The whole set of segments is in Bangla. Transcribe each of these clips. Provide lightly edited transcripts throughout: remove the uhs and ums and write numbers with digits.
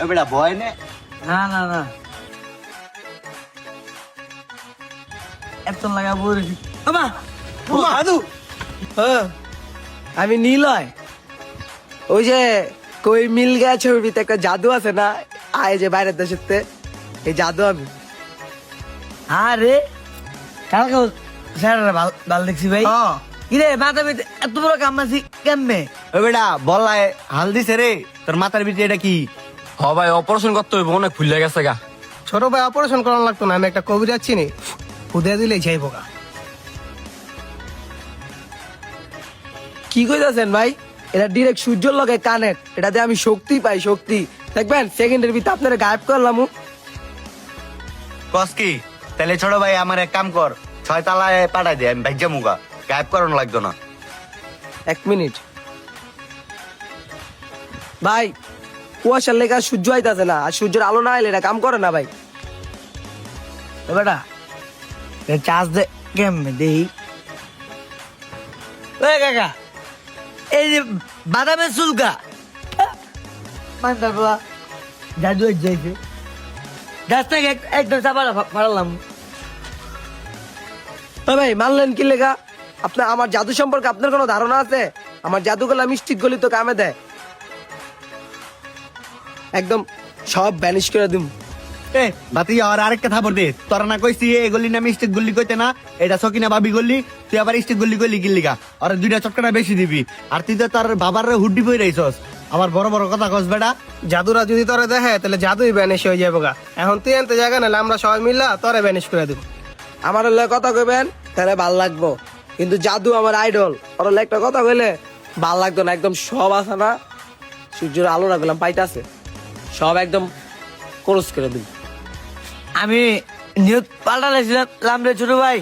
বেটা ভয় নে। না না না এত লাগা বলছি বাবা দাদু আমি নীলয়, ওই যে কই মিল গেছে ছবির ভিতরে একটা জাদু আছে না, আয় যে বাইরের দেশের তে, এই জাদু আমি। আরে কালকে স্যার ভাল দেখছি ভাই কিরে মাথা পিঠে এত বড় কামাছি কেমনে? ও বেটা বললায় হাল দিছে রে, তোর মাথার ভিতরে এটা কি? হ ভাই অপারেশন করতে হইব, অনেক ফুলে গেছে গা। ছোট ভাই অপারেশন করানো লাগতো না, আমি একটা কবিরাজ চিনি, ফুদে দিলেই যাইব গা। কি কইতাছেন ভাই? এটা ডিরেক্ট সূর্যের লগে কানেক্ট, এটাতে আমি শক্তি পাই, শক্তি। দেখবেন সেকেন্ডের ভিতরে আপনারা গায়েব করলাম। কস কি? তাহলে ছোট ভাই আমার এক কাম কর, 6 তলায় পাঠাই দে, আমি ভাইজা মুগা, গায়েব করানো লাগতো না। 1 মিনিট ভাই, কুয়াশার লেখা সূর্য আইতাছে না, আর সূর্যের আলো না এলে এটা কাম করে না ভাই। বেটা চার্জ দে কেমনে দেই? ওই কাকা এই যে বাদামের চুলকা মানতার বাবা জাদু যাইছে গাছ থেকে একদম চাপা ফাড়ালাম। ভাই মানলেন কি লেখা? আপনার আমার জাদু সম্পর্কে আপনার কোনো ধারণা আছে? আমার জাদুগুলা মিষ্টি গলি তো কামে দেয়, একদম সব ভ্যানিশ করে দিম। এ বাতি আর আরেকটা খবর দে, তোরা না কইছি এই গলি না মিস্টেক গলি কইতে না, এটা সকিনা ভাবি গলি, তুই আবার স্টেক গলি কইলি গিল্লিগা, আর 2টা চটকানা বেশি দিবি। আর তুই তো তোর বাবার হুড্ডি বই রইছস, আবার বড় বড় কথা কস বেটা। জাদুরা যদি তোরে দেখে তাহলে জাদুই ব্যানিশ হয়ে যাবো গা। এখন তুই আনতে জায়গা নাহলে আমরা সবাই মিললা তোরে ব্যানিশ করে দিব। আমার হলে কথা কইবেন তাহলে ভাল লাগবো, কিন্তু জাদু আমার আইডল, ওর হলে একটা কথা কইলে ভাল লাগতো না। একদম সব আছে না, সূর্যের আলো রাখলাম পাইতাছে, সব একদম ক্রস করে দিই। আমি নিয়ত পাল্টালাম রে ছোট ভাই,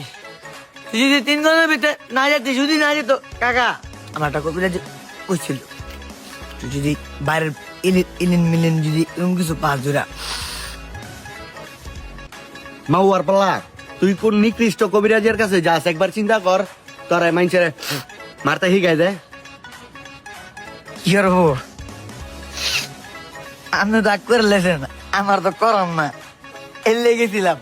তুই যদি 3 ঘন্টার ভিতরে না যেতি, যদি না যেত কাকা আমার একটা কবিতা কইছিল, তুই যদি বাইরের ইলিন মিলিন যদি এরকম কিছু পাঁচ জোড়া মাউয়ার পাল্লা, তুই কোন নিকৃষ্ট কবিরাজের কাছে যাস একবার চিন্তা কর, তোর মাইনসের মারতে শিখাই দে। কি করবো? আপনি রাগ করে লেছেন, আমার তো করার না, এলে গেছিলাম